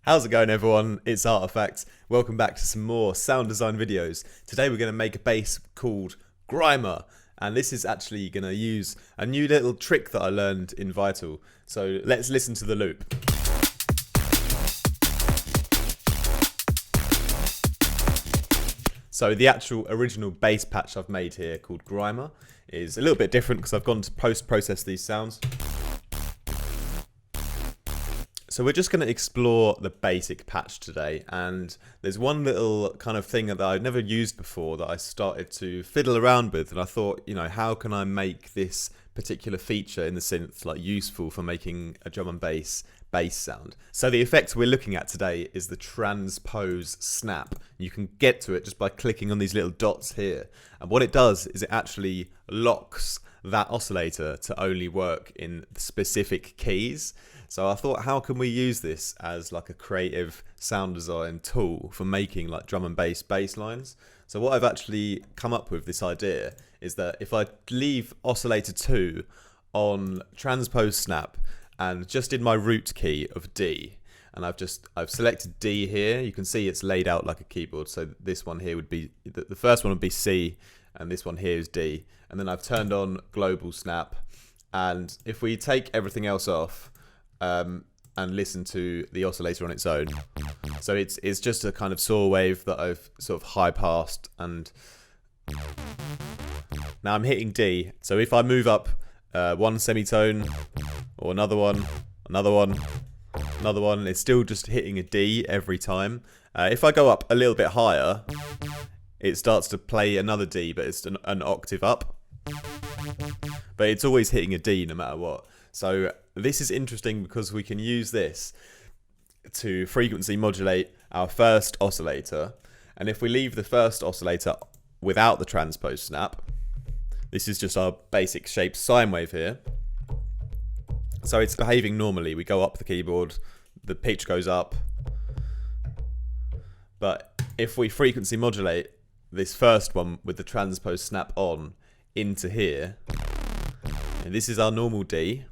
How's it going, everyone? It's Art1fact. Welcome back to some more sound design videos. Today we're going to make a bass called Grimer, and this is actually going to use a new little trick that I learned in Vital. So let's listen to the loop. So the actual original bass patch I've made here called Grimer is a little bit different because I've gone to post-process these sounds. So we're just going to explore the basic patch today, and there's one little kind of thing that I've never used before that I started to fiddle around with, and I thought, you know, how can I make this particular feature in the synth like useful for making a drum and bass sound. So the effect we're looking at today is the Transpose Snap. You can get to it just by clicking on these little dots here, and what it does is it actually locks that oscillator to only work in specific keys. So I thought, how can we use this as like a creative sound design tool for making like drum and bass lines? So what I've actually come up with this idea is that if I leave oscillator 2 on Transpose Snap and just in my root key of D, and I've selected D here, you can see it's laid out like a keyboard. So this one here would be, the first one would be C, and this one here is D. And then I've turned on global snap, and if we take everything else off, and listen to the oscillator on its own. So it's just a kind of saw wave that I've sort of high passed, and now I'm hitting D. So if I move up one semitone or another one, it's still just hitting a D every time. If I go up a little bit higher, it starts to play another D, but it's an octave up. But it's always hitting a D no matter what. So this is interesting because we can use this to frequency modulate our first oscillator. And if we leave the first oscillator without the transpose snap, this is just our basic shaped sine wave here. So it's behaving normally. We go up the keyboard, the pitch goes up. But if we frequency modulate this first one with the transpose snap on into here, and this is our normal D.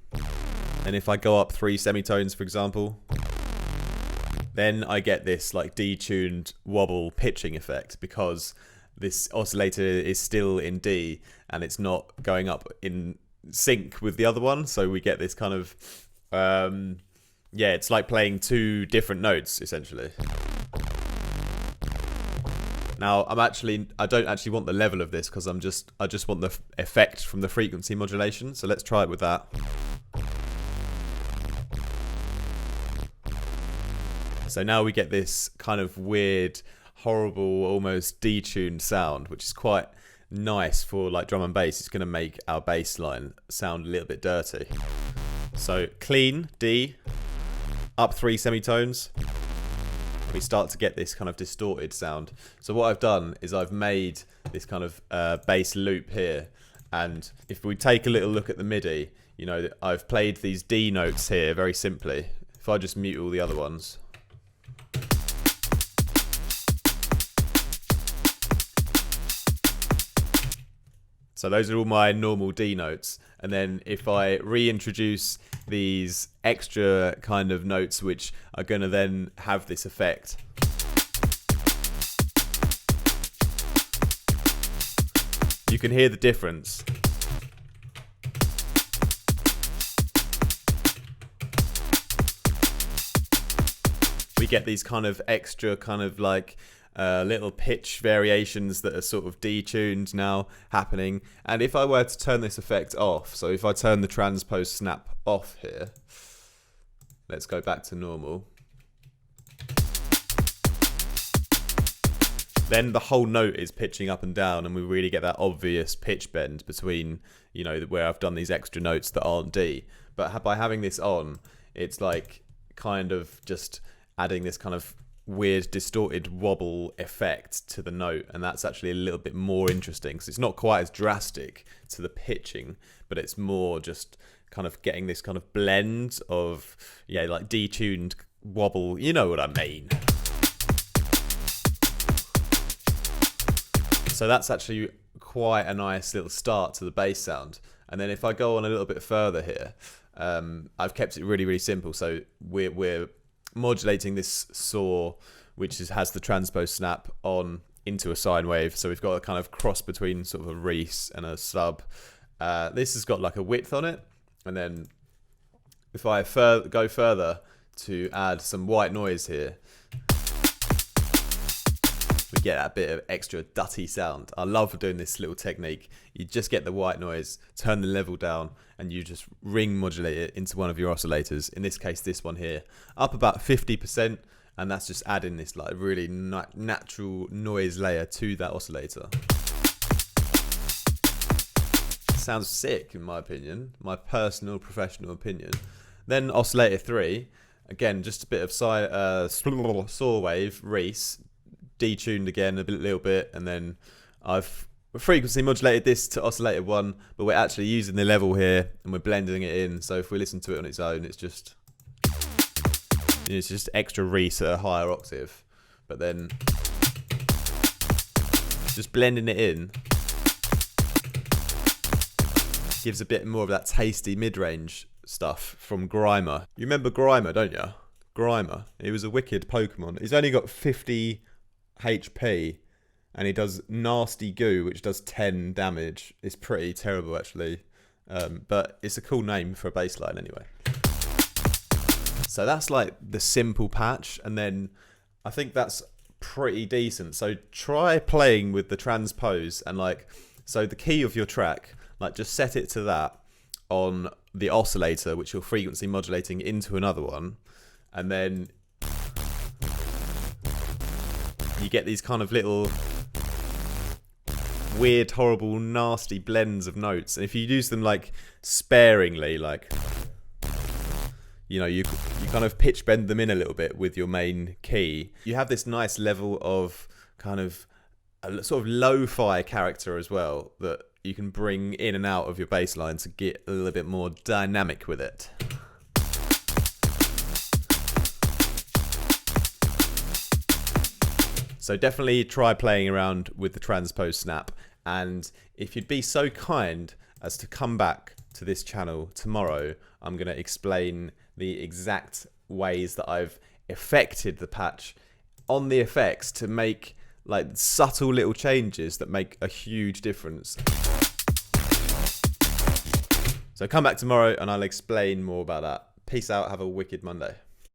And if I go up 3 semitones, for example, then I get this like detuned wobble pitching effect because this oscillator is still in D and it's not going up in sync with the other one. So we get this kind of, yeah, it's like playing 2 different notes essentially. Now I don't actually want the level of this because I just want the effect from the frequency modulation. So let's try it with that. So now we get this kind of weird, horrible, almost detuned sound, which is quite nice for like drum and bass. It's going to make our bass line sound a little bit dirty. So clean D, up 3 semitones. We start to get this kind of distorted sound. So what I've done is I've made this kind of bass loop here. And if we take a little look at the MIDI, you know, I've played these D notes here very simply. If I just mute all the other ones. So those are all my normal D notes. And then if I reintroduce these extra kind of notes which are going to then have this effect. You can hear the difference. We get these kind of extra kind of like little pitch variations that are sort of detuned now happening. And if I were to turn this effect off, so if I turn the transpose snap off here, let's go back to normal. Then the whole note is pitching up and down, and we really get that obvious pitch bend between, you know, where I've done these extra notes that aren't D. But by having this on, it's like kind of just adding this kind of weird distorted wobble effect to the note, and that's actually a little bit more interesting because it's not quite as drastic to the pitching, but it's more just kind of getting this kind of blend of, yeah, like detuned wobble, you know what I mean. So that's actually quite a nice little start to the bass sound. And then if I go on a little bit further here, I've kept it really, really simple. So we're modulating this saw, which has the transpose snap on into a sine wave. So we've got a kind of cross between sort of a Reese and a sub. This has got like a width on it, and then if I go further to add some white noise here, we get that bit of extra dutty sound. I love doing this little technique. You just get the white noise, turn the level down, and you just ring modulate it into one of your oscillators. In this case, this one here, up about 50%, and that's just adding this like really natural noise layer to that oscillator. Sounds sick in my opinion, my personal professional opinion. Then oscillator 3, again just a bit of saw wave, Reese, detuned again a little bit, and then I've frequency modulated this to oscillator 1, but we're actually using the level here and we're blending it in. So if we listen to it on its own, it's just extra Reese at a higher octave, but then just blending it in gives a bit more of that tasty mid-range stuff from Grimer. You remember Grimer, don't you? Grimer. He was a wicked Pokemon. He's only got 50 HP and he does nasty goo, which does 10 damage. It's pretty terrible actually, but it's a cool name for a bassline anyway. So that's like the simple patch, and then I think that's pretty decent. So try playing with the transpose, and like, so the key of your track, like just set it to that on the oscillator, which you're frequency modulating into another one, and then you get these kind of little weird, horrible, nasty blends of notes. And if you use them like sparingly, like, you know, you kind of pitch bend them in a little bit with your main key, you have this nice level of kind of a sort of lo-fi character as well that you can bring in and out of your bass line to get a little bit more dynamic with it. So definitely try playing around with the transpose snap, and if you'd be so kind as to come back to this channel tomorrow, I'm going to explain the exact ways that I've affected the patch on the effects to make like subtle little changes that make a huge difference. So come back tomorrow and I'll explain more about that. Peace out, have a wicked Monday.